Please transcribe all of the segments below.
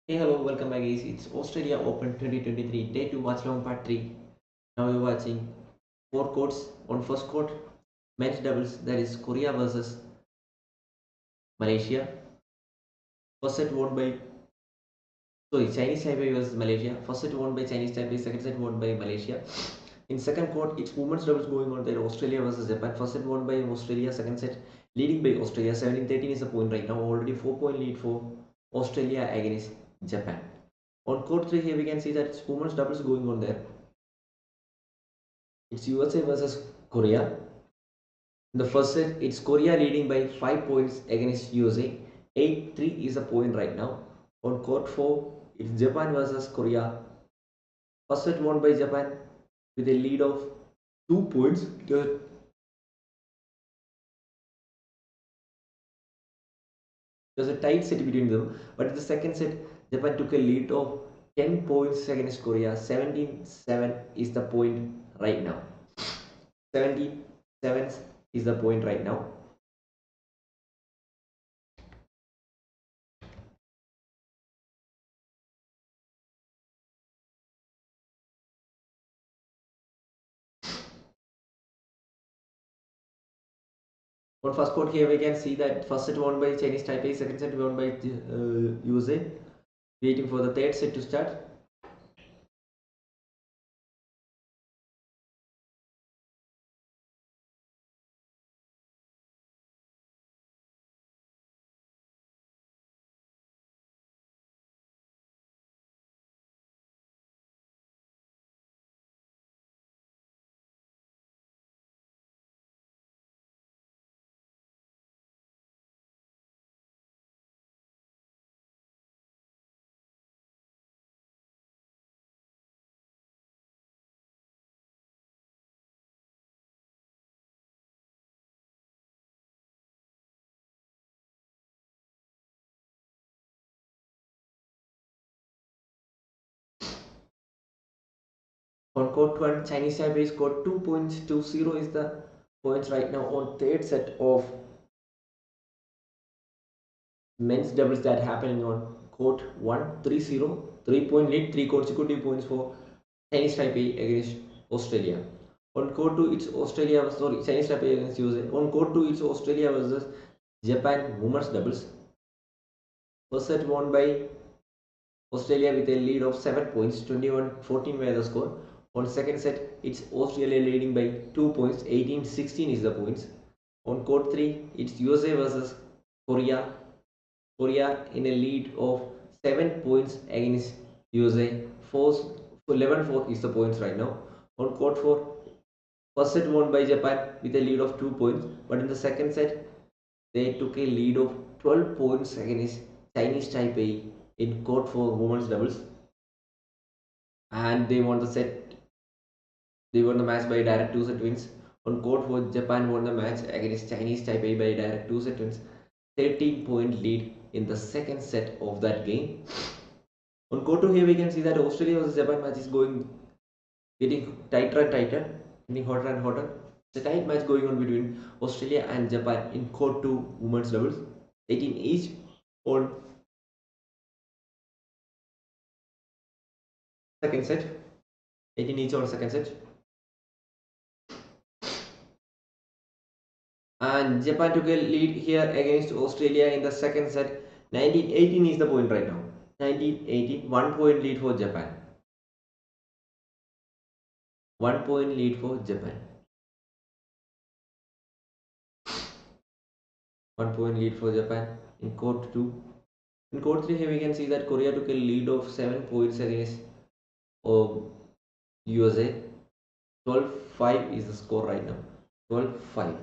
Hey, hello, welcome back, guys. It's Australia Open 2023, day 2, Watchalong part 3. Now we're watching four courts. On first court, men's doubles, that is Korea versus Malaysia. First set won by, sorry, Chinese Taipei versus Malaysia. First set won by Chinese Taipei, second set won by Malaysia. In second court, it's women's doubles going on there, Australia versus Japan. First set won by Australia, second set leading by Australia. 17-13 is the point right now, already 4-point lead for Australia against Japan. On court 3, here we can see that it's women's doubles going on there. It's USA versus Korea. In the first set, it's Korea leading by 5 points against USA. 8-3 is the point right now. On court 4, it's Japan versus Korea. First set won by Japan with a lead of 2 points. There's a tight set between them, but in the second set, Japan took a lead of 10 points against Korea. 17-7 is the point right now. 17-7 is the point right now. On first court here we can see that first set won by Chinese Taipei, second set won by USA. Waiting for the third set to start. On court 1, Chinese Taipei scored 2 points. 2-0 is the points right now on third set of men's doubles that happening on court 1. 3-0. 3-point lead, 3 consecutive points for Chinese Taipei against Australia. On court 2, it's Australia, sorry, Chinese Taipei against USA. On court 2, it's Australia versus Japan women's doubles. First set won by Australia with a lead of 7 points, 21-14 were the score. On second set, it's Australia leading by 2 points, 18-16 is the points. On court 3, it's USA versus Korea. Korea in a lead of 7 points against USA. 11-4 is the points right now. On court 4, first set won by Japan with a lead of 2 points, but in the second set, they took a lead of 12 points against Chinese Taipei in court for women's doubles, and they won the set. They won the match by direct 2-set wins. On court for Japan won the match against Chinese Taipei by direct 2-set wins. 13-point lead in the second set of that game. On court 2 here we can see that Australia versus Japan match is getting tighter and tighter, getting hotter and hotter. It's a tight match going on between Australia and Japan in court 2 women's doubles. 18 each on second set. 18 each on second set. And Japan took a lead here against Australia in the second set. 19-18 is the point right now. 19-18, 1 point lead for Japan. 1 point lead for Japan. 1 point lead for Japan in court 2. In court 3 here we can see that Korea took a lead of 7 points against USA. 12-5 is the score right now. 12-5.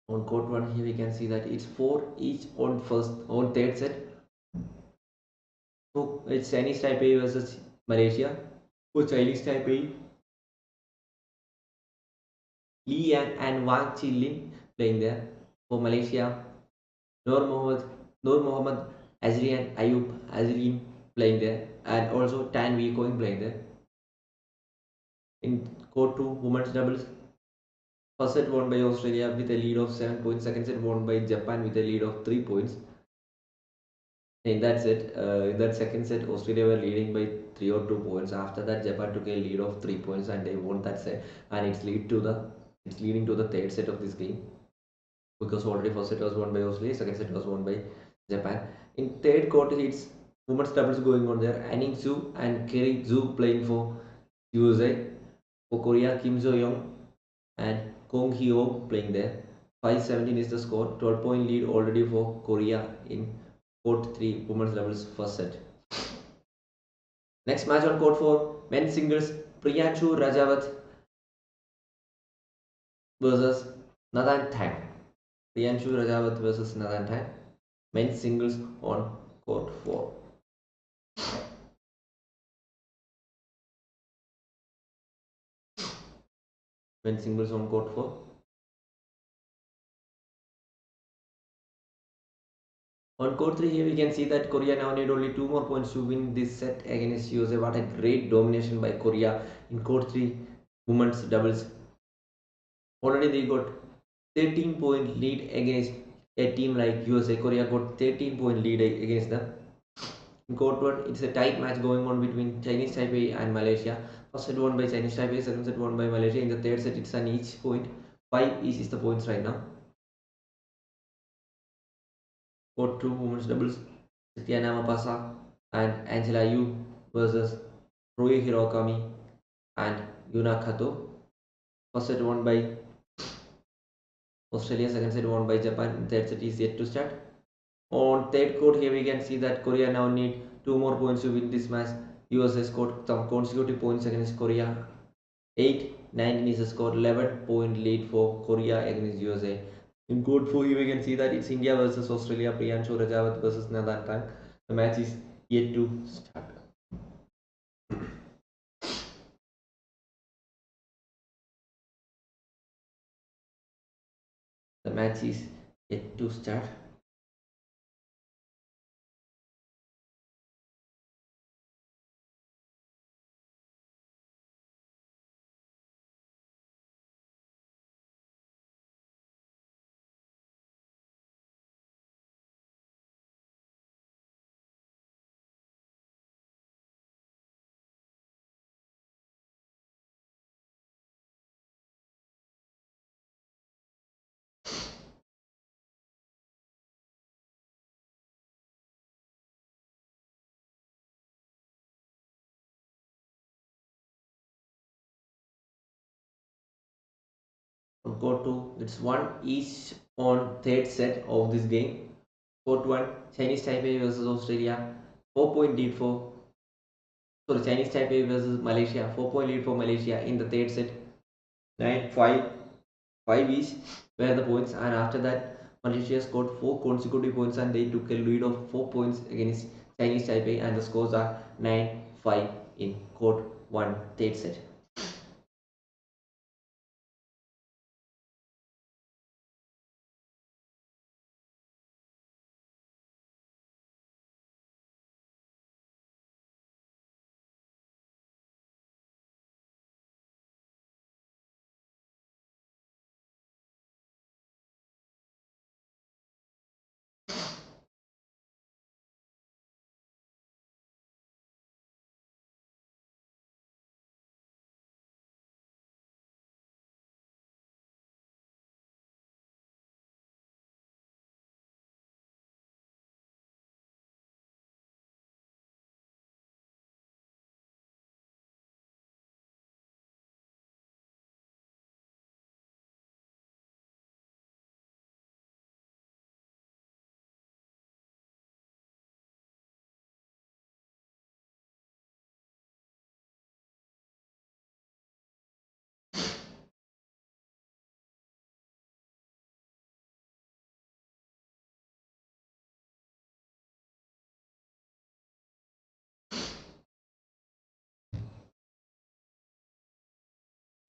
On court 1 here we can see that it's 4 each on third set. So it's Chinese Taipei versus Malaysia. For Chinese Taipei, Li Yan and Wang Qilin playing there. For Malaysia, Nur Mohammed, Nur Mohammed Azri and Ayub Azrin playing there, and also Tan Wee Koing playing there. In court 2 women's doubles, first set won by Australia with a lead of 7 points. Second set won by Japan with a lead of 3 points. In that second set, Australia were leading by 3 or 2 points. After that, Japan took a lead of 3 points and they won that set. And it's leading to the third set of this game, because already first set was won by Australia, second set was won by Japan. In third quarter, it's women's doubles going on there. Anning Su and Kerry Zhu playing for USA. For Korea, Kim Jo Young and Kong Hyo playing there. 5-17 is the score. 12-point lead already for Korea in court 3 women's doubles first set. Next match on court 4 men's singles, Priyanshu Rajawat versus Nathan Tang. Priyanshu Rajawat versus Nathan Tang. Men's singles on court 4. Men's singles on court 4. On court 3 here we can see that Korea now need only 2 more points to win this set against USA. What a great domination by Korea in court 3 women's doubles. Already they got 13-point lead against a team like USA. Korea got 13-point lead against them. In court 1, it's a tight match going on between Chinese Taipei and Malaysia. First set won by Chinese Taipei, second set won by Malaysia. In the third set, it's an each point. 5 each is the points right now. Court 2 women's doubles, Sitiana Mapasa and Angela Yu versus Rui Hirokami and Yuna Kato. First set won by Australia, second set won by Japan, third set is yet to start. On third court here we can see that Korea now need 2 more points to win this match. USA scored some consecutive points against Korea. 8-19 is the score, 11-point lead for Korea against USA. In court 4 here we can see that it's India versus Australia, Priyanshu Rajawat versus Nathan Tang. The match is yet to start. The match is yet to start. On court 2, it's 1 each on third set of this game. Court 1, Chinese Taipei versus Australia, 4-point lead for Chinese Taipei versus Malaysia, 4-point lead for Malaysia in the third set. 9-5, 5 each were the points, and after that Malaysia scored 4 consecutive points and they took a lead of 4 points against Chinese Taipei, and the scores are 9-5 in court 1 third set.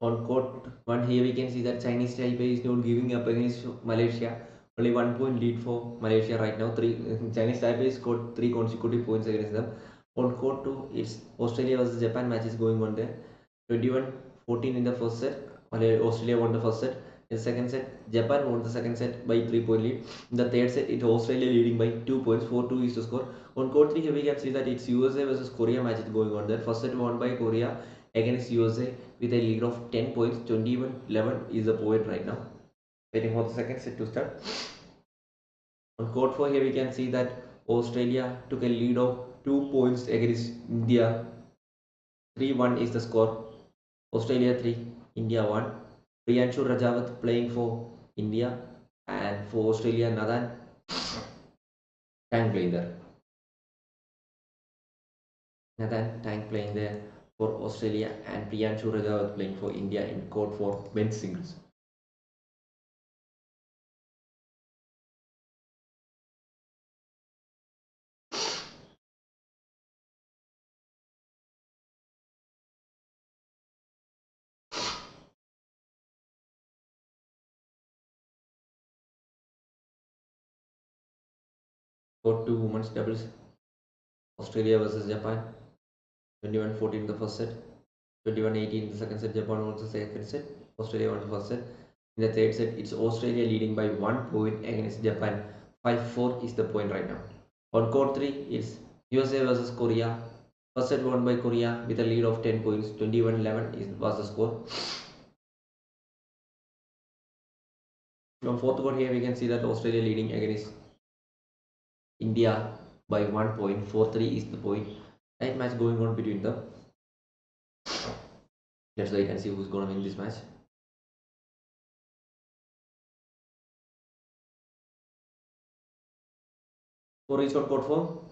On court 1 here we can see that Chinese Taipei is not giving up against Malaysia. Only 1 point lead for Malaysia right now. Chinese Taipei scored 3 consecutive points against them. On court 2, it's Australia versus Japan match is going on there. 21-14 in the first set. Australia won the first set. In the second set, Japan won the second set by 3 point lead. In the third set, it's Australia leading by 2 points. 4-2 is the score. On court 3 here we can see that it's USA versus Korea match is going on there. First set won by Korea against USA with a lead of 10 points. 21-11 is the point right now. Waiting for the second set to start. On court 4 here we can see that Australia took a lead of 2 points against India. 3-1 is the score. Australia 3, India 1. Priyanshu Rajawat playing for India, and for Australia Nathan Tang playing there. Nathan Tang playing there for Australia, and Priyanshu Rajawat playing for India in court for men's singles. Court 2 women's doubles. Australia versus Japan. 21-14 the first set. 21-18 the second set. Japan won the second set. Australia won the first set. In the third set, it's Australia leading by 1 point against Japan. 5-4 is the point right now. On court 3, it's USA versus Korea. First set won by Korea with a lead of 10 points. 21-11 was the score. On fourth court here we can see that Australia leading against India by 1 point. 4-3 is the point. Tight match going on between them. Let's wait and see who's going to win this match. Score is on court 4.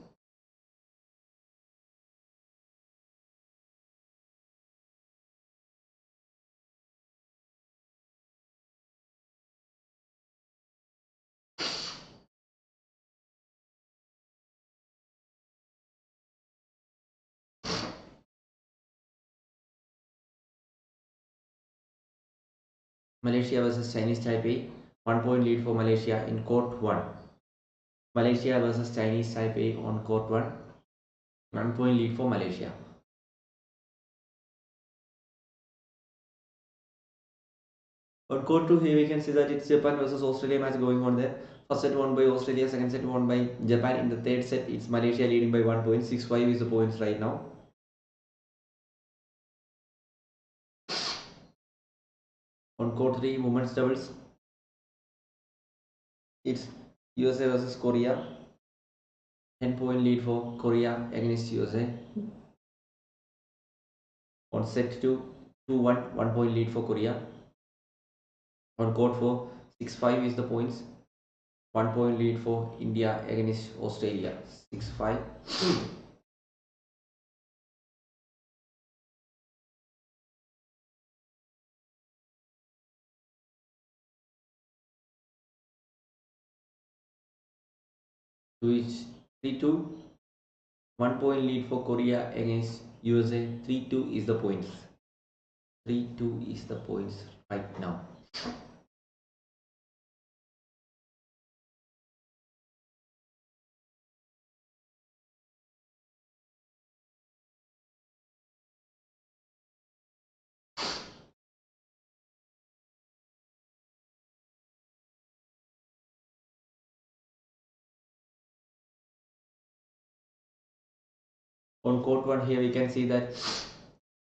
Malaysia versus Chinese Taipei. 1 point lead for Malaysia in court 1. Malaysia versus Chinese Taipei on court 1. 1 point lead for Malaysia. On court 2 here we can see that it's Japan versus Australia match going on there. First set won by Australia, second set won by Japan. In the third set, it's Malaysia leading by 1 point. 6-5 is the points right now. On court 3 women's doubles, it's USA versus Korea. 10-point lead for Korea against USA. On set 2, 2-1, 1 point lead for Korea. On court 4, 6-5 is the points. 1 point lead for India against Australia. 6-5. To each 3-2. 1 point lead for Korea against USA. 3-2 is the points. 3-2 is the points right now. On court 1 here we can see that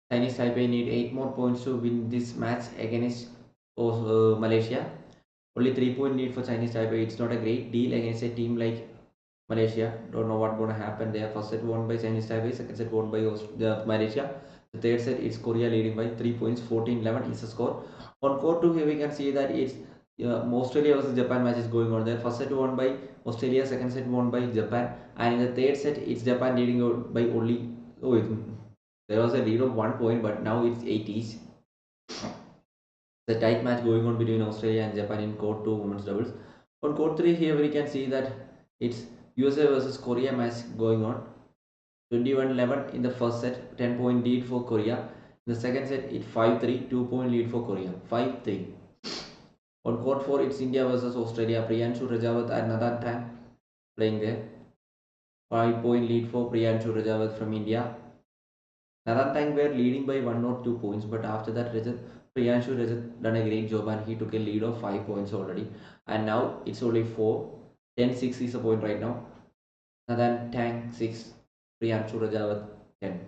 Chinese Taipei need 8 more points to win this match against Malaysia. Only 3 point lead for Chinese Taipei. It's not a great deal against a team like Malaysia. Don't know what's gonna happen there. First set won by Chinese Taipei, second set won by Malaysia. The third set it's Korea leading by 3 points. 14-11 is the score. On court 2 here we can see that it's Australia versus Japan match is going on there. First set won by Australia, second set won by Japan, and in the third set it's Japan leading out by only there was a lead of 1 point, but now it's 8 each. The tight match going on between Australia and Japan in court 2 women's doubles. On court 3 here we can see that it's USA versus Korea match going on. 21-11 in the first set, 10 point lead for Korea. In the second set, it's 5-3, 2-point lead for Korea. 5-3. On court 4, it's India versus Australia. Priyanshu Rajawat and Nathan Tang playing there. 5-point lead for Priyanshu Rajawat from India. Nathan Tang were leading by 1 or 2 points, but after that, Priyanshu Rajat done a great job and he took a lead of 5 points already. And now it's only 4. 10-6 is the point right now. Nathan Tang 6, Priyanshu Rajawat 10.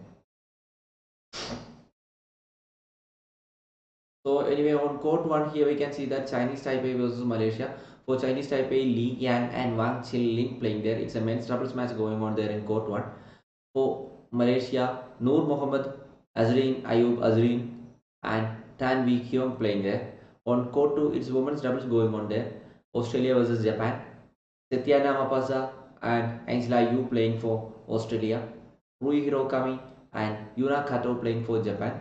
So anyway, on court 1 here we can see that Chinese Taipei versus Malaysia. For Chinese Taipei, Li Yan and Wang Qinling playing there. It's a men's doubles match going on there in court 1. For Malaysia, Noor Mohammad, Azreen Ayub Azreen and Tan Wee Kyung playing there. On court 2, it's women's doubles going on there. Australia versus Japan. Sathia Mapasa and Angela Yu playing for Australia. Rui Hirokami and Yuna Kato playing for Japan.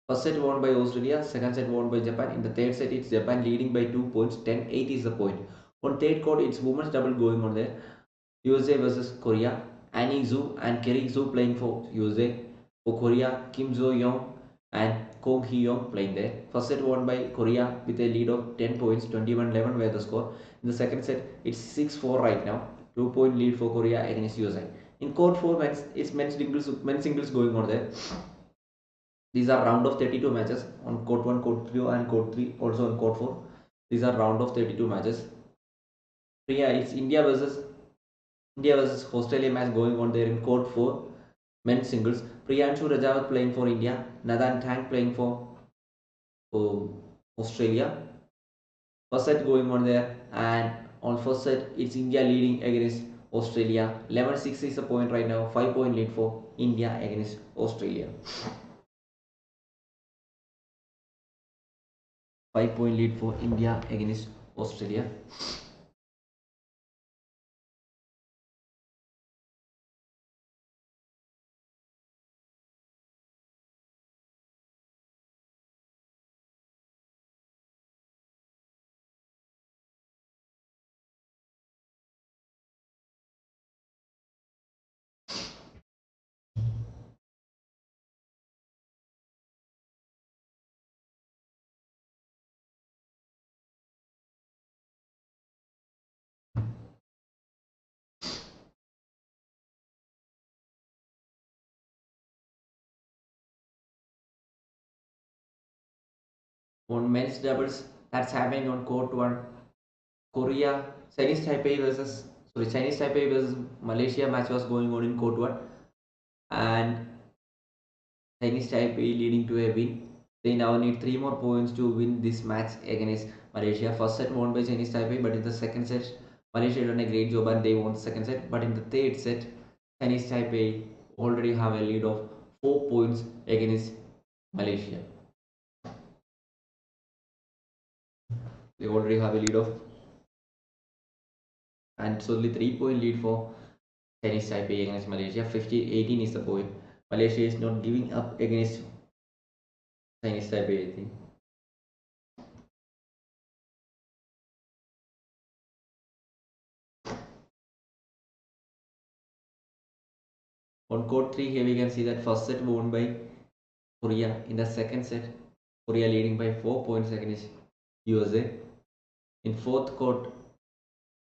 First set won by Australia, second set won by Japan. In the third set, it's Japan leading by 2 points. 10-8 is the point. On third court, it's women's double going on there. USA versus Korea. Annie Zhu and Kerry Zhu playing for USA. For Korea, Kim Jo Young and Kong Hee Young playing there. First set won by Korea with a lead of 10 points. 21-11 were the score. In the second set, it's 6-4 right now. 2-point lead for Korea against USA. In court 4, it's men's singles going on there. These are round of 32 matches on court 1, court 2 and court 3, also on court 4. These are round of 32 matches. Yeah, it's India versus Australia match going on there in court 4, men's singles. Priyanshu Rajawat playing for India, Nathan Tang playing for Australia. First set going on there, and on first set it's India leading against Australia. 11-6 is the point right now. 5-point lead for India against Australia. 5-point lead for India against Australia. On men's doubles, that's happening on court 1. Chinese Taipei versus Malaysia match was going on in court 1, and Chinese Taipei leading to a win. They now need 3 more points to win this match against Malaysia. First set won by Chinese Taipei, but in the second set, Malaysia done a great job and they won the second set. But in the third set, Chinese Taipei already have a lead of 4 points against Malaysia. They already have a lead of, and it's only 3-point lead for Chinese Taipei against Malaysia. 15-18 is the point. Malaysia is not giving up against Chinese Taipei, I think. On court 3, here we can see that first set won by Korea. In the second set, Korea leading by 4 points against USA. In fourth court,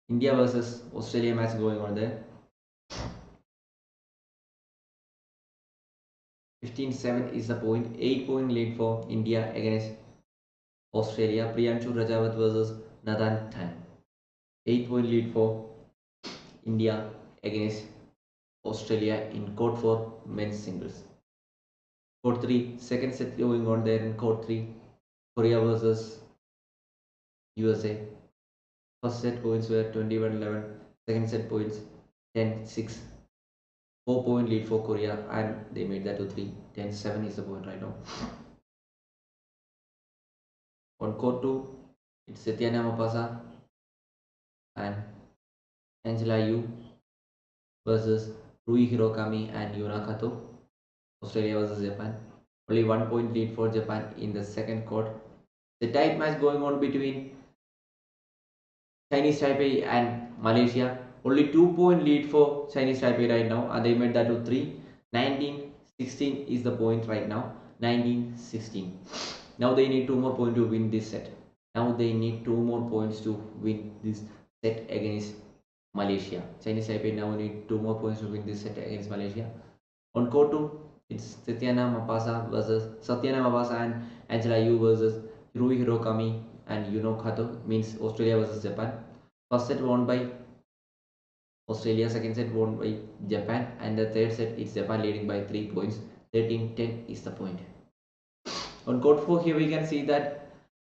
India versus Australia match going on there. 15-7 is the point. 8-point lead for India against Australia. Priyanshu Rajawat versus Nathan Tang. 8-point lead for India against Australia in court 4 men's singles. Court 3, second set going on there in court 3. Korea versus USA. First set points were 21-11. Second set points 10-6. 4-point lead for Korea, and they made that to 3. 10-7 is the point right now. On court 2, it's Sathia Mapasa and Angela Yu versus Rui Hirokami and Yuna Kato. Australia versus Japan. Only 1-point lead for Japan in the second court. The tight match going on between Chinese Taipei and Malaysia. Only 2-point lead for Chinese Taipei right now, and they made that to 3. 19-16 16 is the point right now. 19-16. Now they need 2 more points to win this set. Now they need 2 more points to win this set against Malaysia. Chinese Taipei now need 2 more points to win this set against Malaysia. On court 2, it's Satyana Mapasa and Angela Yu versus Rui Hirokami and Yuno Kato, means Australia versus Japan. First set won by Australia, second set won by Japan, and the third set it's Japan leading by 3 points. 13-10 is the point. On court 4, here we can see that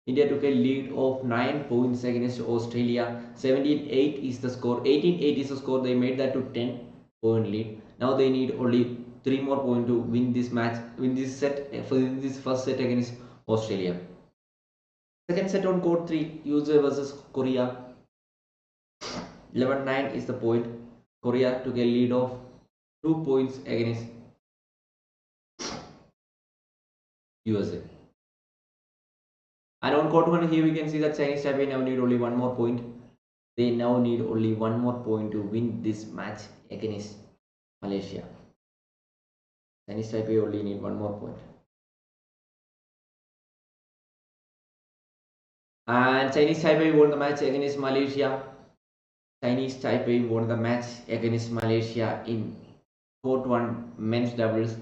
India took a lead of 9 points against Australia. 17-8 is the score. 18-8 is the score. They made that to 10-point lead. Now they need only 3 more points to win this match, win this set, for this first set against Australia. Second set on court 3, USA versus Korea. 11-9 is the point. Korea took a lead of 2 points against USA. And on court 1, here we can see that Chinese Taipei now need only 1 more point. They now need only 1 more point to win this match against Malaysia. Chinese Taipei only need 1 more point. And Chinese Taipei won the match against Malaysia. Chinese Taipei won the match against Malaysia in court 1 men's doubles.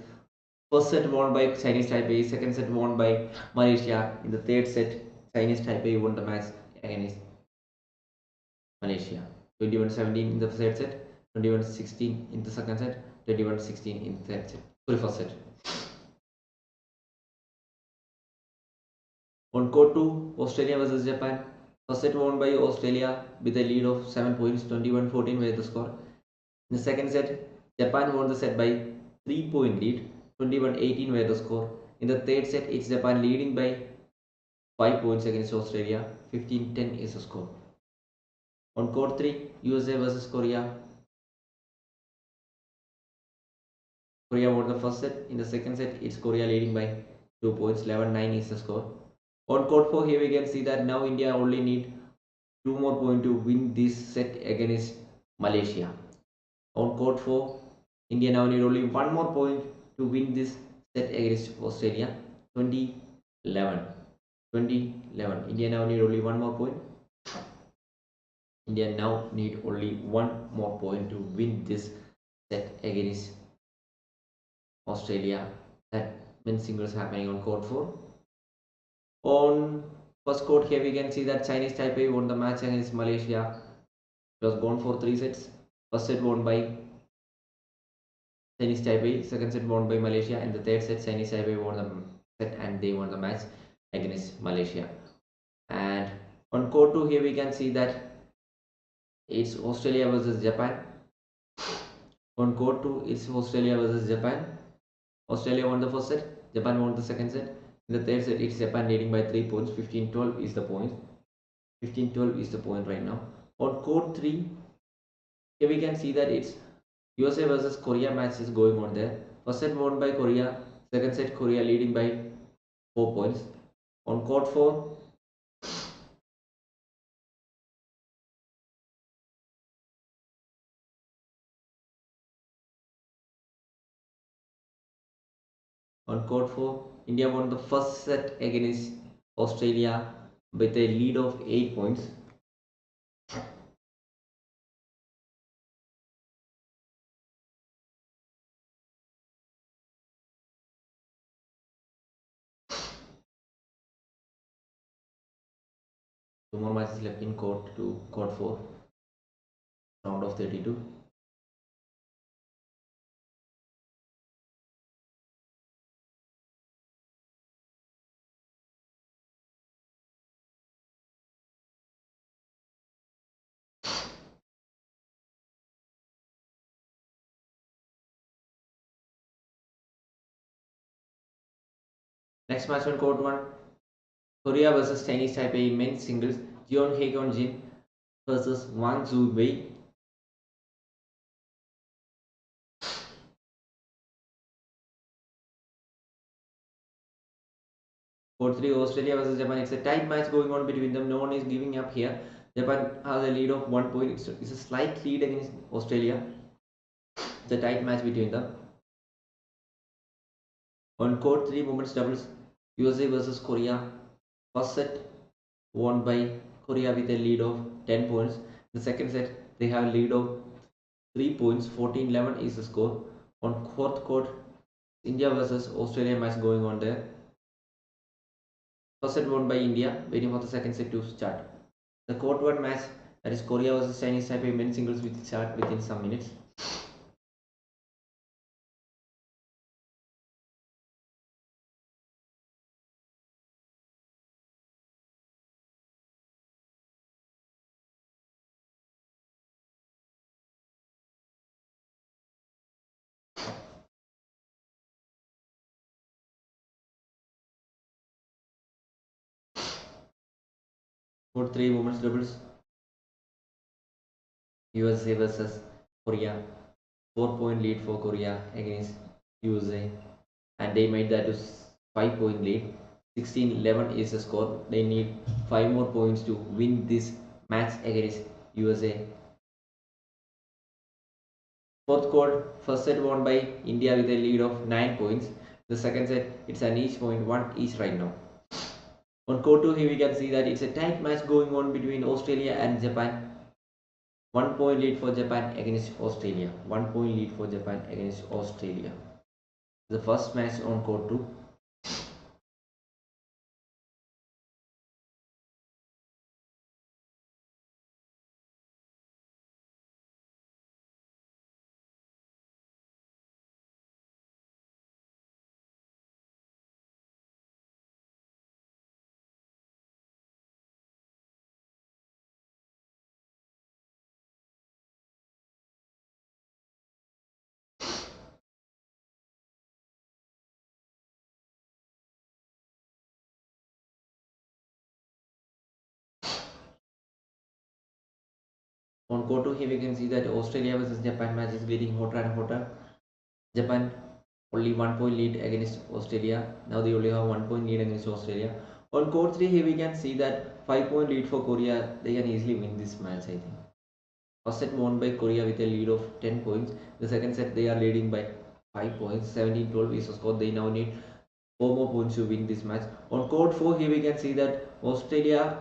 First set won by Chinese Taipei, second set won by Malaysia. In the third set, Chinese Taipei won the match against Malaysia. 21-17 in the third set, 21-16 in the second set, 21-16 in the third set. First set. On court 2, Australia versus Japan. First set won by Australia with a lead of 7 points, 21-14 were the score. In the second set, Japan won the set by 3-point lead, 21-18 were the score. In the third set, it's Japan leading by 5 points against Australia. 15-10 is the score. On court 3, USA versus Korea. Korea won the first set. In the second set, it's Korea leading by 2 points. 11-9 is the score. On court 4, here we can see that now India only need 2 more points to win this set against Malaysia. On court 4, India now need only 1 more point to win this set against Australia. 20-11. 20-11. India now need only 1 more point. India now need only 1 more point to win this set against Australia. That men's singles happening on court 4. On first court, here we can see that Chinese Taipei won the match against Malaysia. It was gone for 3 sets. First set won by Chinese Taipei, second set won by Malaysia, and the third set Chinese Taipei won the set and they won the match against Malaysia. And on court 2, here we can see that it's Australia versus Japan. On court 2, it's Australia versus Japan. Australia won the first set, Japan won the second set. In the third set, it's Japan leading by 3 points. 15-12 is the point. 15-12 is the point right now. On court 3, here we can see that it's USA versus Korea match is going on there. First set won by Korea. Second set, Korea leading by 4 points. On court 4, India won the first set against Australia with a lead of 8 points. Two more matches left in court 4, round of 32. Next match on court 1, Korea versus Chinese Taipei men's singles. Jeon Haegon Jin versus Wang Zhu Wei. Court 3, Australia versus Japan. It's a tight match going on between them. No one is giving up here. Japan has a lead of 1 point. It's a slight lead against Australia. It's a tight match between them. On court 3 women's doubles, USA versus Korea. First set won by Korea with a lead of 10 points. The second set they have a lead of 3 points. 14-11 is the score. On fourth court, India versus Australia match going on there. First set won by India, waiting for the second set to start. The court 1 match, that is Korea versus Chinese Taipei men's singles, will start within some minutes. Court 3 women's doubles, USA versus Korea. 4-point lead for Korea against USA, and they made that to 5-point lead. 16-11 is the score. They need 5 more points to win this match against USA. Fourth court, first set won by India with a lead of 9 points. The second set, it's an each point, 1 each right now. On court 2, here we can see that it's a tight match going on between Australia and Japan. 1-point lead for Japan against Australia. 1-point lead for Japan against Australia. The first match on court 2. On court 2, here we can see that Australia versus Japan match is getting hotter and hotter. Japan only 1-point lead against Australia. Now they only have 1-point lead against Australia. On court 3, here we can see that 5-point lead for Korea. They can easily win this match, I think. First set won by Korea with a lead of 10 points. The second set they are leading by 5 points. 17-12 is the score. They now need 4 more points to win this match. On court 4, here we can see that Australia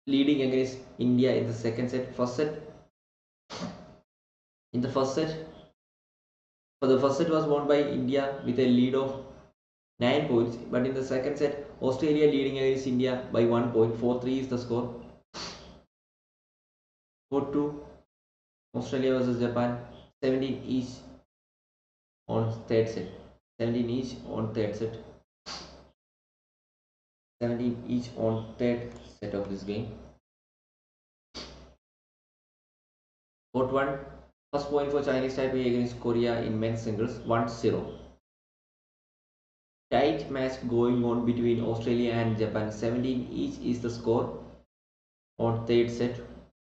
leading against India in the second set. In the first set, for the first set was won by India with a lead of 9 points, but in the second set, Australia leading against India by 1 point. 4-3 is the score. 4-2, Australia versus Japan. 17 each on third set. 17 each on third set. 17 each on third set of this game. Court 1, first point for Chinese Taipei against Korea in men's singles, 1-0. Tight match going on between Australia and Japan. 17 each is the score on third set.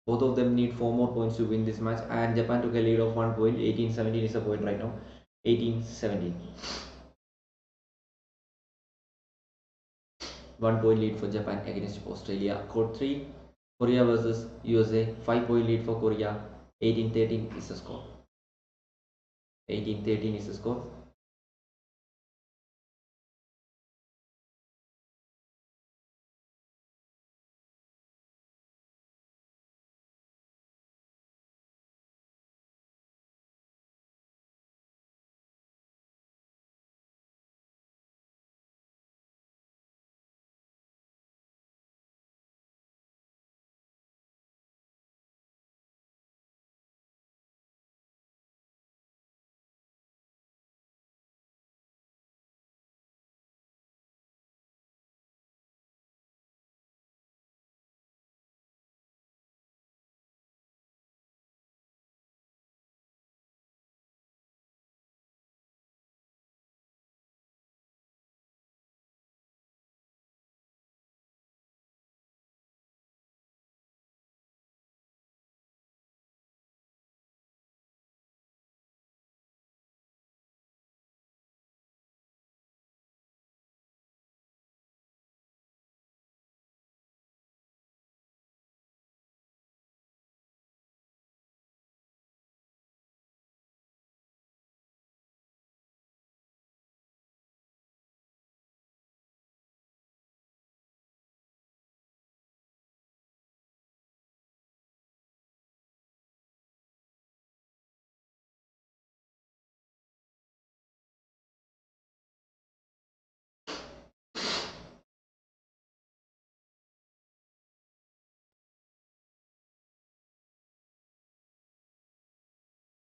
Both of them need 4 more points to win this match, and Japan took a lead of 1 point. 18-17 is the point right now. 18-17. 1-point lead for Japan against Australia. Court 3, Korea versus USA. 5-point lead for Korea. 18-13 is the score. 18-13 is the score.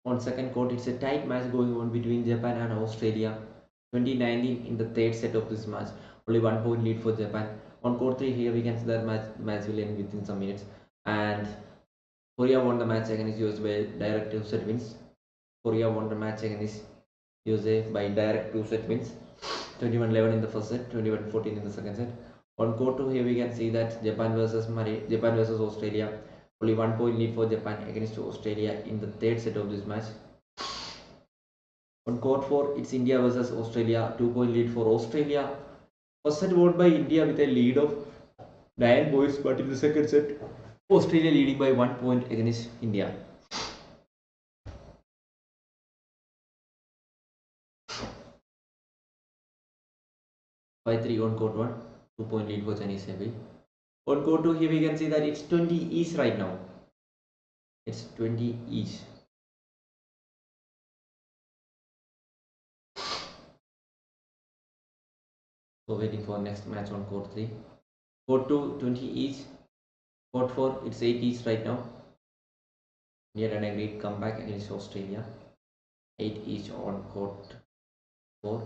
On second court, it's a tight match going on between Japan and Australia. 2019 in the third set of this match. Only 1 point lead for Japan. On court 3, here we can see that match will end within some minutes. And Korea won the match against USA by direct 2-set wins. Korea won the match against USA by direct 2-set wins. 21-11 in the first set, 21-14 in the second set. On court 2, here we can see that Japan versus Australia. Only 1 point lead for Japan against Australia in the third set of this match. On court 4, it's India versus Australia. 2 point lead for Australia. First set won by India with a lead of 9 points, but in the second set, Australia leading by 1 point against India. By 3 on court 1, 2 point lead for Chinese Taipei. On court 2, here we can see that it's 20 each right now. It's 20 each. So waiting for next match on court 3. Court 2, 20 each. Court 4, it's 8 each right now. India done a great comeback against Australia. 8 each on court 4.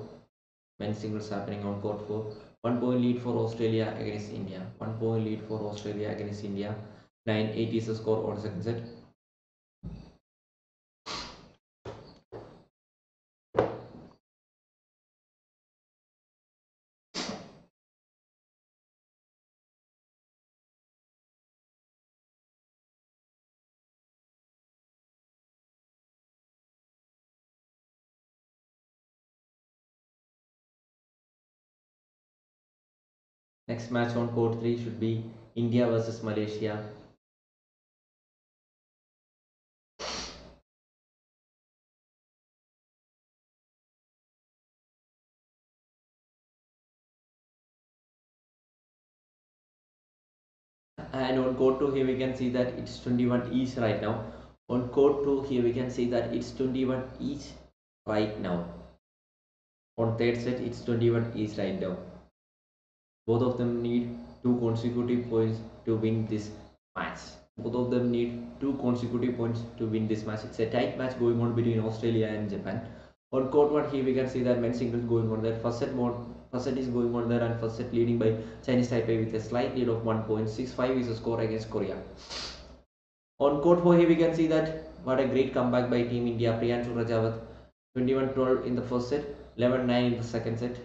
Men's singles happening on court 4. 1 point lead for Australia against India. 1 point lead for Australia against India. 9-8 is the score on second set. Next match on court 3 should be India versus Malaysia. And on court 2, here we can see that it's 21 each right now. On court 2, here we can see that it's 21 each right now. On third set, it's 21 each right now. Both of them need 2 consecutive points to win this match. Both of them need 2 consecutive points to win this match. It's a tight match going on between Australia and Japan. On court 1, here we can see that men's singles going on there. First set is going on there, and first set leading by Chinese Taipei with a slight lead of 1.65 is the score against Korea. On court 4, here we can see that what a great comeback by Team India. Priyanshu Rajawat 21-12 in the first set, 11-9 in the second set.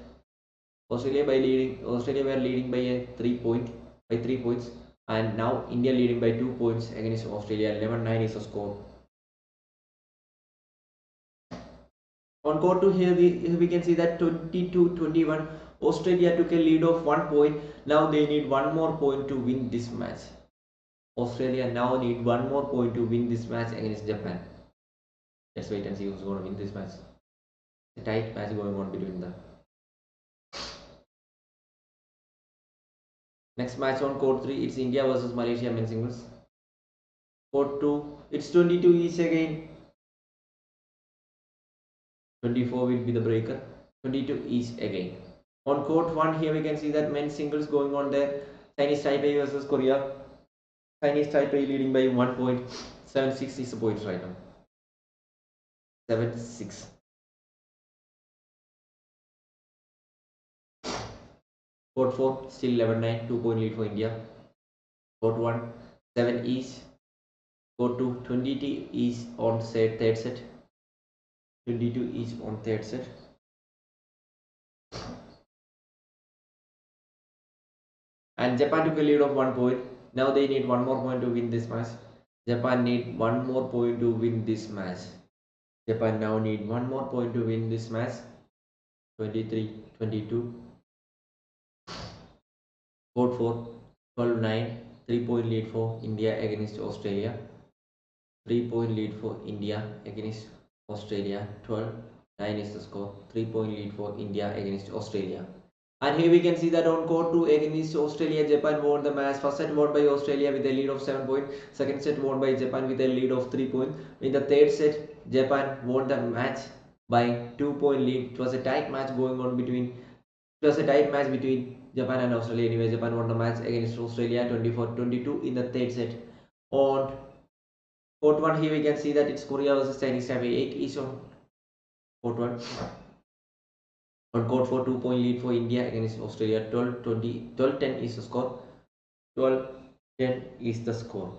Australia were leading by 3 points, and now India leading by 2 points against Australia. 11-9 is the score. On court 2, here we can see that 22-21 Australia took a lead of 1 point. Now they need 1 more point to win this match. Australia now need 1 more point to win this match against Japan. Let's wait and see who's going to win this match. A tight match going on between them. Next match on court 3, it's India versus Malaysia men's singles. Court 2, it's 22 each again. 24 will be the breaker. 22 each again. On court 1, here we can see that men's singles going on there. Chinese Taipei versus Korea. Chinese Taipei leading by 1 point. 7-6 is the points right now. 7-6. Court 4, still 11-9, 2 point lead for India. Court 1, 7 each. Court 2, 22 each on third set. 22 each on third set. And Japan took a lead of 1 point. Now they need 1 more point to win this match. Japan need 1 more point to win this match. Japan now need 1 more point to win this match. 23-22. Court 4, 12-9. 3 point lead for India against Australia. 3 point lead for India against Australia. 12-9 is the score. 3 point lead for India against Australia. And here we can see that on court 2 against Australia, Japan won the match. First set won by Australia with a lead of 7 points. Second set won by Japan with a lead of 3 points. In the third set, Japan won the match by 2 point lead. It was a tight match going on between. It was a tight match between Japan and Australia. Anyway, Japan won the match against Australia 24-22 in the third set. On Court 1, here we can see that it's Korea versus Chinese Taipei. 8 each on court 1. On court 4, 2-point lead for India against Australia. 12-20, 12-10 is the score. 12-10 is the score.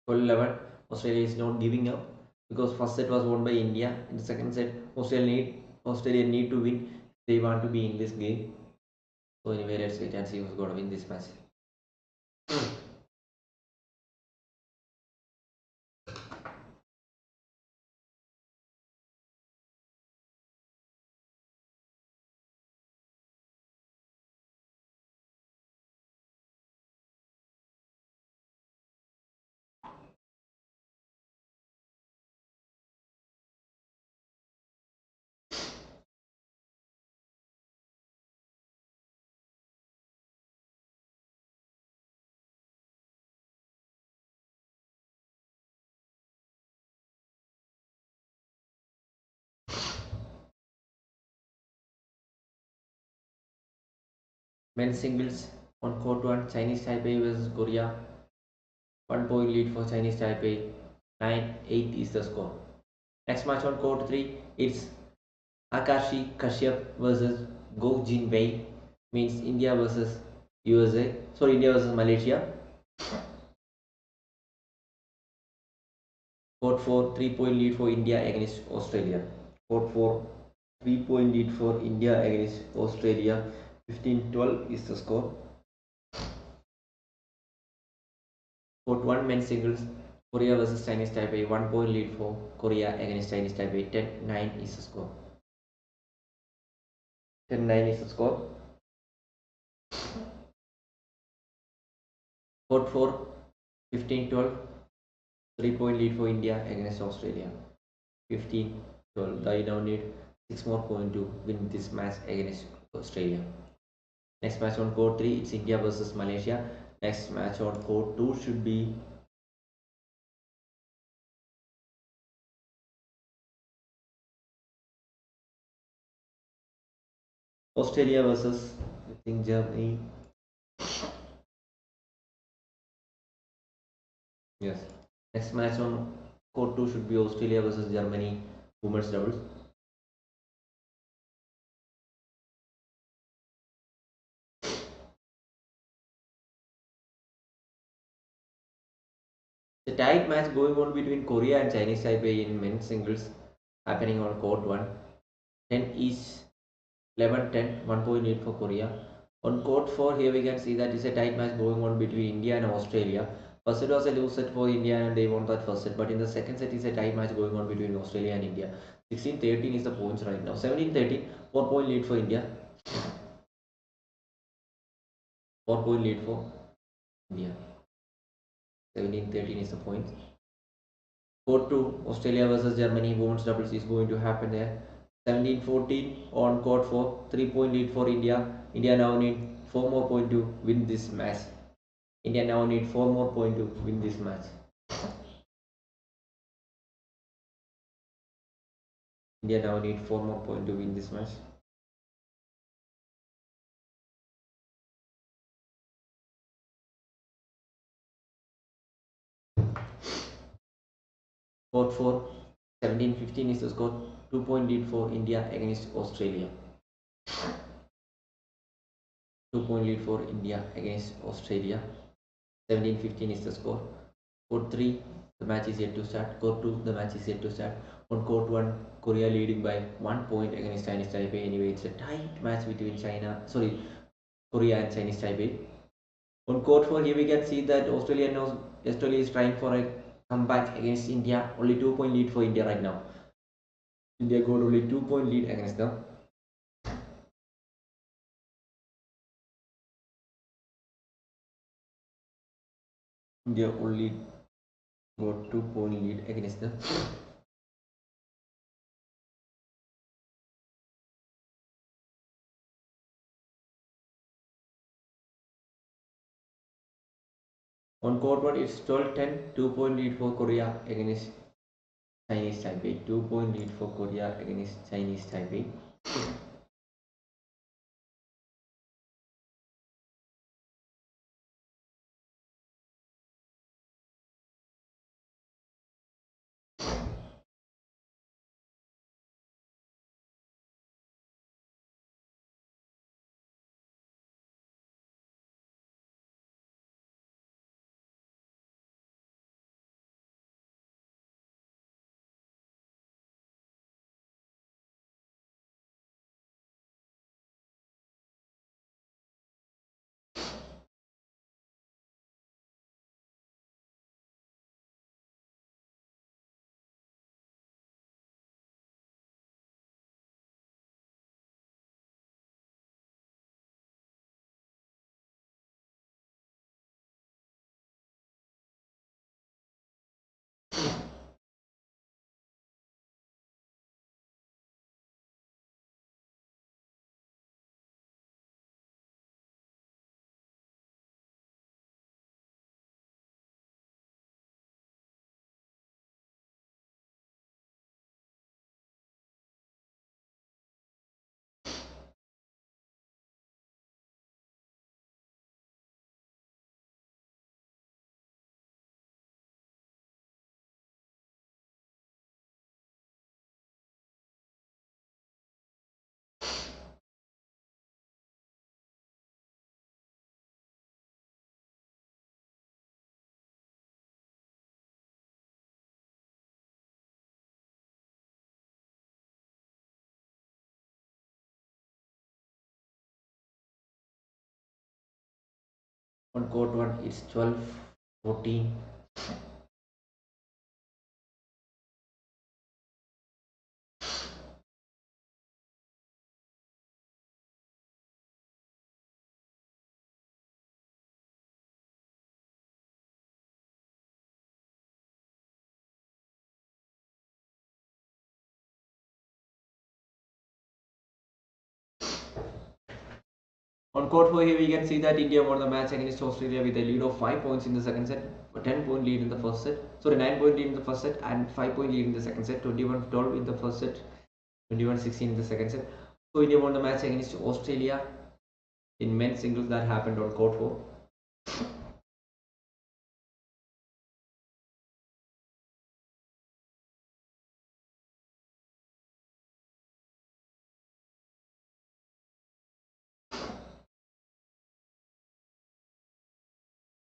12-11, Australia is not giving up because first set was won by India. In the second set, Australia need to win if they want to be in this game. So anyway, let's wait and see who's going to win this match. Men's singles on court 1, Chinese Taipei versus Korea. 1-point lead for Chinese Taipei. 9-8 is the score. Next match on court 3, it's Akashi Kashyap versus Go Jin Wei. Means India versus USA. Sorry, India versus Malaysia. Court 4, 3-point lead for India against Australia. Court 4, 3-point lead for India against Australia. 15-12 is the score. Court 1, men's singles, Korea versus Chinese Taipei. 1-point lead for Korea against Chinese Taipei. 10-9 is the score. 10-9 is the score. Court 4, 15-12. 3-point lead for India against Australia. 15-12. They now need 6 more points to win this match against Australia. Next match on court 3, it's India versus Malaysia. Next match on court 2 should be Australia versus, I think, Germany. Yes. Next match on court 2 should be Australia versus Germany women's doubles. The tight match going on between Korea and Chinese Taipei in men's singles happening on court 1. 10 each, 11-10, 1-point lead for Korea. On court 4, here we can see that it's a tight match going on between India and Australia. First set was a loose set for India and they won that first set. But in the second set, is a tight match going on between Australia and India. 16-13 is the points right now. 17-13, 4-point lead for India. 4-point lead for India. 17-13 is the point. Court 2, Australia versus Germany women's doubles is going to happen there. 17-14 on court 4, 3-point lead for India. India now need 4 more points to win this match. India now need 4 more points to win this match. India now need 4 more points to win this match. Court 4, 17-15 is the score. 2-point lead for India against Australia. 2-point lead for India against Australia. 17-15 is the score. Court 3, the match is yet to start. Court 2, the match is yet to start. On court 1, Korea leading by 1 point against Chinese Taipei. Anyway, it's a tight match between Korea and Chinese Taipei. On court 4, here we can see that Australia is trying for a comeback against India. Only 2-point lead for India right now. India got only 2-point lead against them. India only got 2-point lead against them. On court 1, it's 12-10, 2-point lead for Korea against Chinese Taipei. 2-point lead for Korea against Chinese Taipei. On court 1, it's 12-14. On court 4, here we can see that India won the match against Australia with a lead of 5 points in the second set, a 10-point lead in the first set, sorry, 9-point lead in the first set, and 5-point lead in the second set, 21-12 in the first set, 21-16 in the second set. So India won the match against Australia in men's singles. That happened on court 4.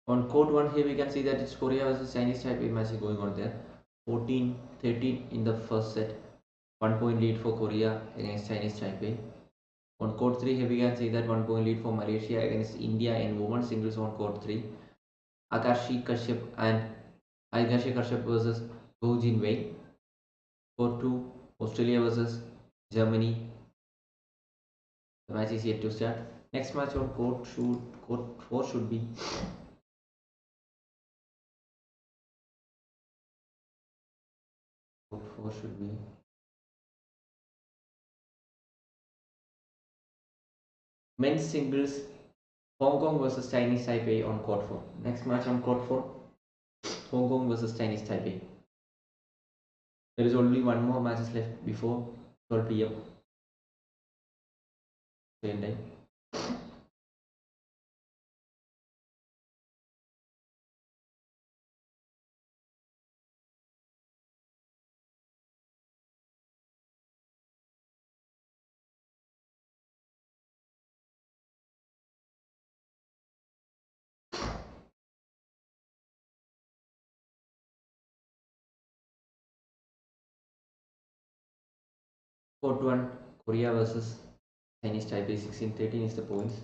On court 1, here we can see that it's Korea versus Chinese Taipei match going on there. 14-13 in the first set, 1-point lead for Korea against Chinese Taipei. On court 3, here we can see that 1-point lead for Malaysia against India in women's singles on court 3. Akashi Kashyap and Aigashi Kashyap versus Go Jin Wei. Court 2, Australia versus Germany. The match is yet to start. Next match on court 4 should be court 4 should be men's singles Hong Kong versus Chinese Taipei on court 4. Next match on court 4, Hong Kong versus Chinese Taipei. There is only one more matches left before 12 p.m. Same time. Court 1, Korea versus Chinese Taipei. 16-13 is the points.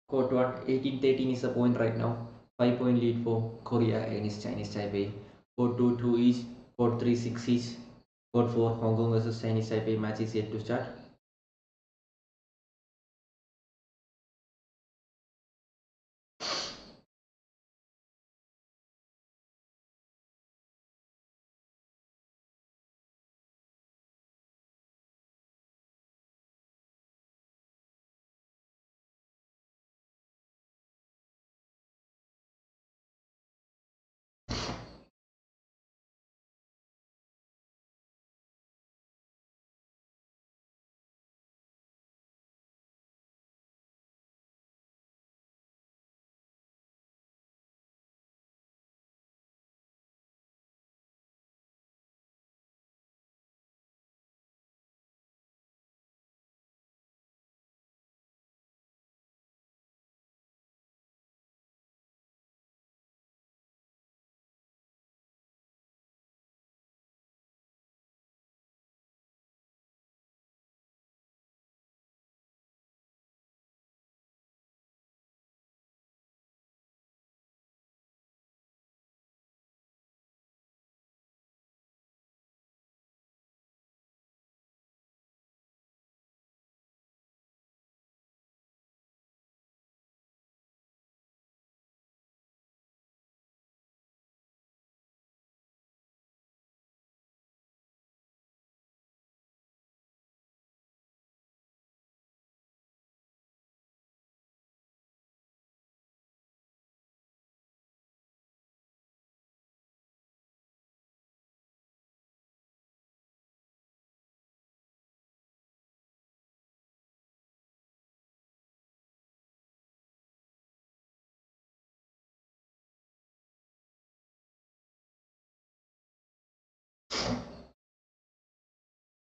Court 1, 18-13 is the point right now. 5-point lead for Korea against Chinese Taipei. Court 2, 2 each. Court 3, 6 each. Court 4, Hong Kong versus Chinese Taipei match is yet to start.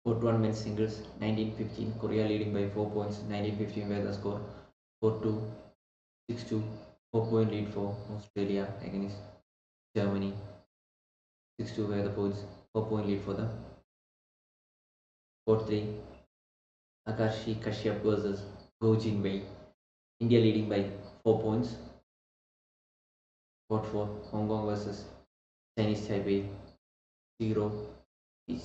Court 1 men's singles 1915 Korea leading by 4 points. 1915 where the score 4-2, 6-2, 4-point lead for Australia against Germany. 6-2 where the points 4-point lead for the Court 3 Akashi Kashyap versus Go Jinwei. India leading by 4 points. Court 4 Hong Kong versus Chinese Taipei 0 each.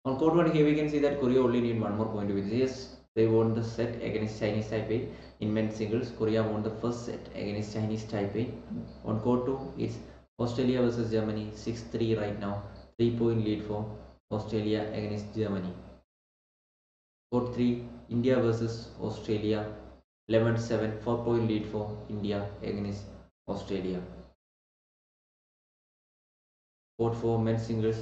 On court 1 here we can see that Korea only need one more point to win. Yes, they won the set against Chinese Taipei in men's singles. Korea won the first set against Chinese Taipei. On court 2 it's Australia versus Germany 6-3 right now. 3-point lead for Australia against Germany. Court 3 India versus Australia 11-7. 4-point lead for India against Australia. Court 4 men's singles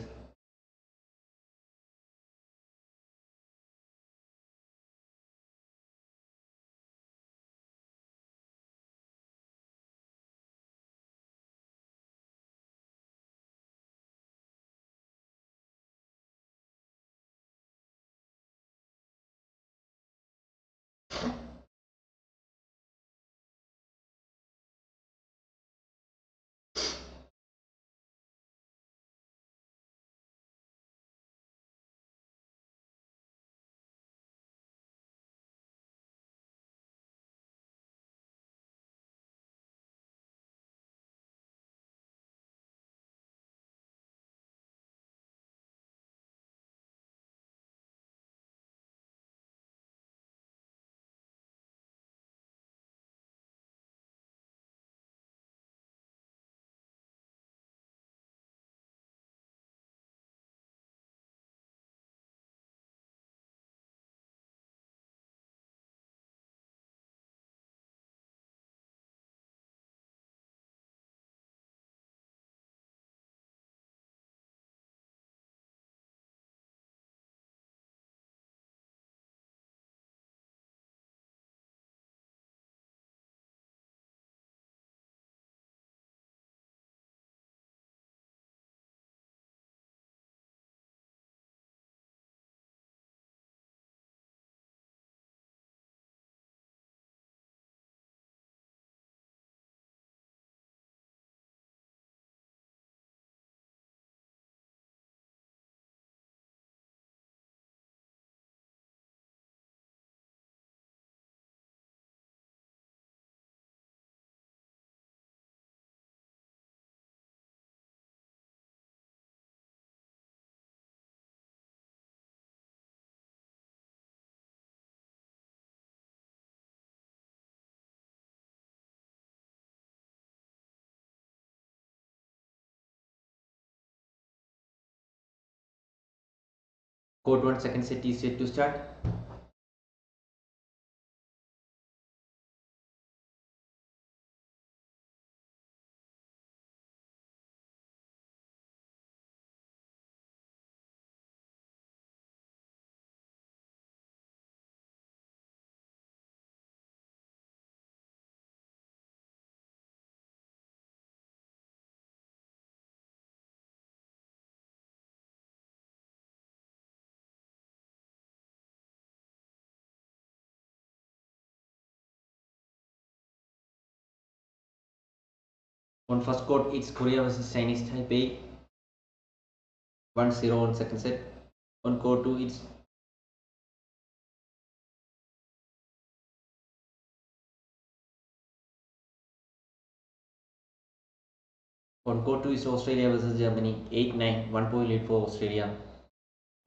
Court 1 second set is set to start. On first court it's Korea versus Chinese Taipei 1-0 on second set. On court 2 it's Australia versus Germany 8-9. 1-point lead for Australia.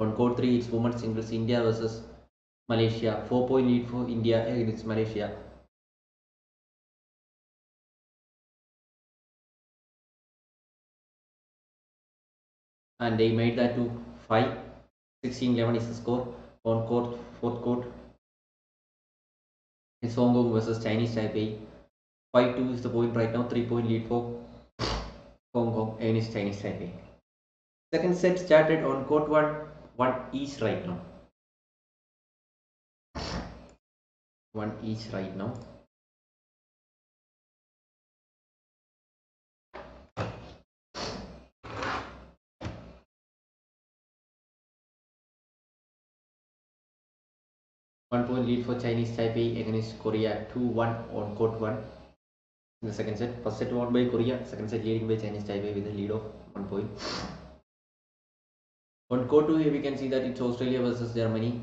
On court 3 it's women's singles India versus Malaysia 4-point lead for India against Malaysia. And they made that to 5. 16-11 is the score. On court fourth court it's Hong Kong versus Chinese Taipei 5-2 is the point right now. 3-point lead for Hong Kong against Chinese Taipei. Second set started on court 1 each right now. 1 each right now. 1 point lead for Chinese Taipei against Korea 2-1 on court 1 in the second set. First set won by Korea, second set leading by Chinese Taipei with a lead of 1 point. On court 2 here we can see that it's Australia versus Germany.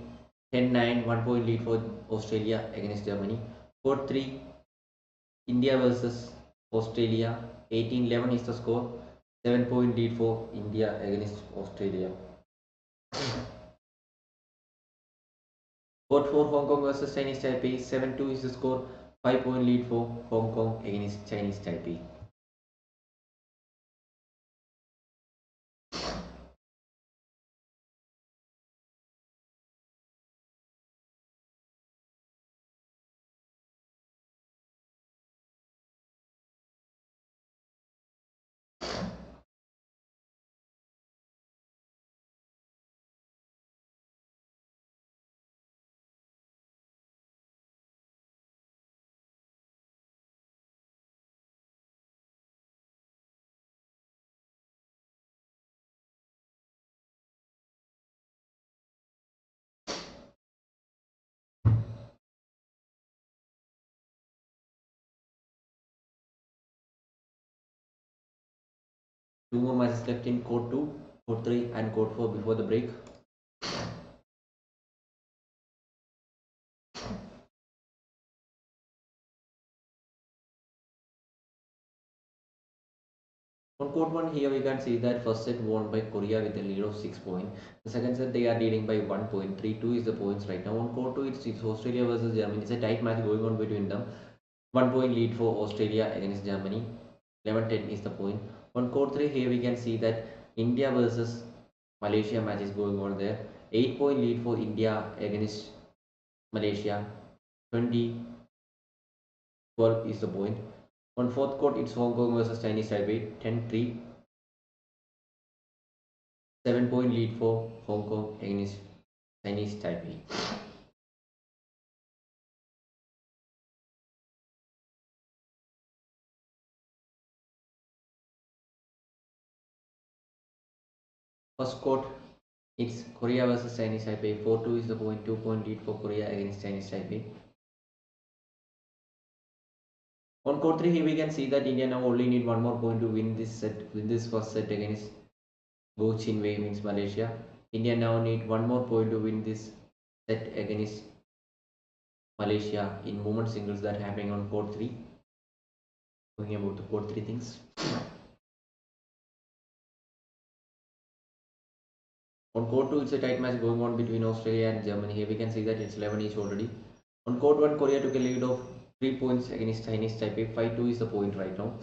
10-9, 1 point lead for Australia against Germany. Court 3, India versus Australia. 18-11 is the score. 7 point lead for India against Australia. Court 4, Hong Kong versus Chinese Taipei. 7-2 is the score. 5 point lead for Hong Kong against Chinese Taipei. Two more matches left in court 2, court 3 and court 4 before the break. On court 1 here we can see that first set won by Korea with a lead of 6 points. The second set they are leading by 1 point. 3-2 is the points right now. On court 2 it's Australia versus Germany. It's a tight match going on between them. 1 point lead for Australia against Germany. 11-10 is the point. On court 3 here we can see that India versus Malaysia match is going on there. 8 point lead for India against Malaysia. 20-12 is the point. On fourth court, it's Hong Kong versus Chinese Taipei, 10-3. 7 point lead for Hong Kong against Chinese Taipei. First court, it's Korea versus Chinese Taipei, 4-2 is the point, 2 point lead for Korea against Chinese Taipei. On court 3, here we can see that India now only need 1 more point to win this first set against Go Chin Wei, means Malaysia. India now need 1 more point to win this set against Malaysia in women's singles that happening on court 3. Talking about the court 3 things. On court 2, it's a tight match going on between Australia and Germany. Here we can see that it's 11 each already. On court 1, Korea took a lead of 3 points against Chinese Taipei. 5-2 is the point right now.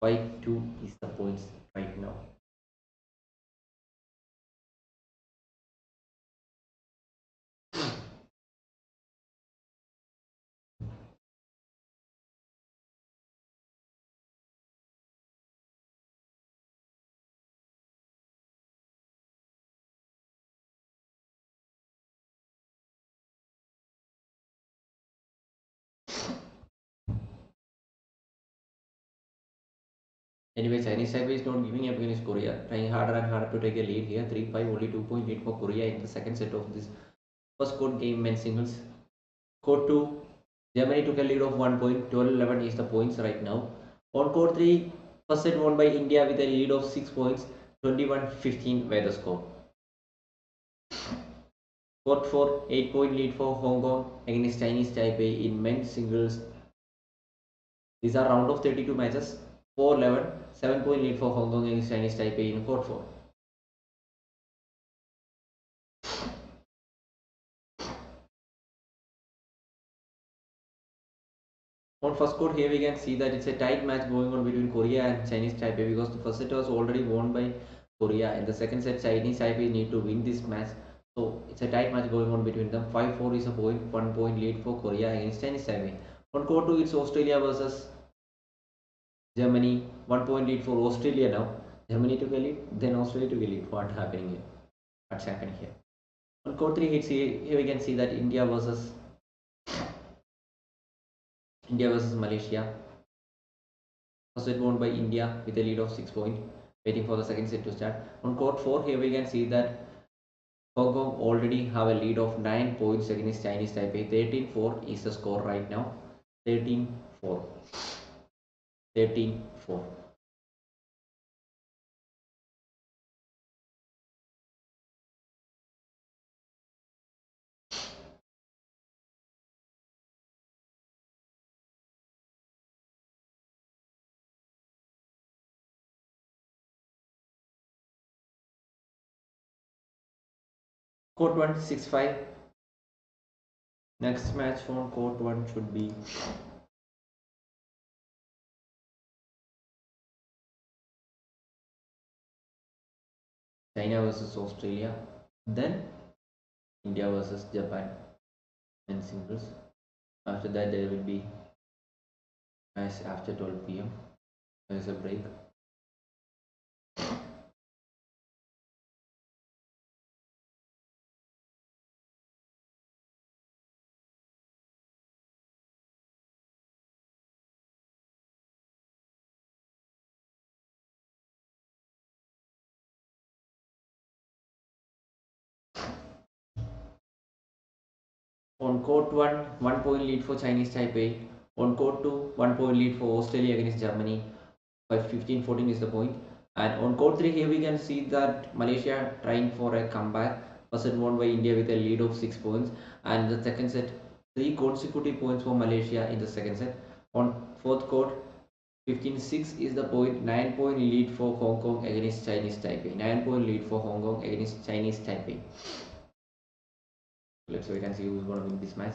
5-2 is the points right now. Anyway, Chinese Taipei is not giving up against Korea, trying harder and harder to take a lead here. 3-5, only 2 point lead for Korea in the second set of this first court game men's singles. Court 2, Germany took a lead of 1 point. 12-11 is the points right now. On court 3, first set won by India with a lead of 6 points. 21-15 were the score. Court 4, 8 point lead for Hong Kong against Chinese Taipei in men's singles. These are round of 32 matches. 4-11, 7 point lead for Hong Kong against Chinese Taipei in court 4. On first court here we can see that it's a tight match going on between Korea and Chinese Taipei because the first set was already won by Korea. In the second set, Chinese Taipei need to win this match. So it's a tight match going on between them. 5-4 is a point, 1 point lead for Korea against Chinese Taipei. On court 2, it's Australia versus Germany. 1 point lead for Australia now. Germany took a lead, then Australia took a lead. What's happening here? What's happening here? On court 3, here we can see that India versus Malaysia. First set won by India with a lead of 6 points. Waiting for the second set to start. On court 4, here we can see that Hong Kong already have a lead of 9 points against Chinese Taipei. 13-4 is the score right now. 13-4. 13-4. Court 1, 6-5. Next match on court 1 should be China versus Australia. Then India versus Japan in singles. After that, there will be match after 12 p.m. There is a break. On court 1, 1 point lead for Chinese Taipei. On court 2, 1 point lead for Australia against Germany. By 15-14 is the point. And on court 3, here we can see that Malaysia trying for a comeback. First set won by India with a lead of 6 points. And the second set, 3 consecutive points for Malaysia in the second set. On fourth court, 15-6 is the point. 9-point lead for Hong Kong against Chinese Taipei. 9-point lead for Hong Kong against Chinese Taipei. Let's wait and see who's going to win this match.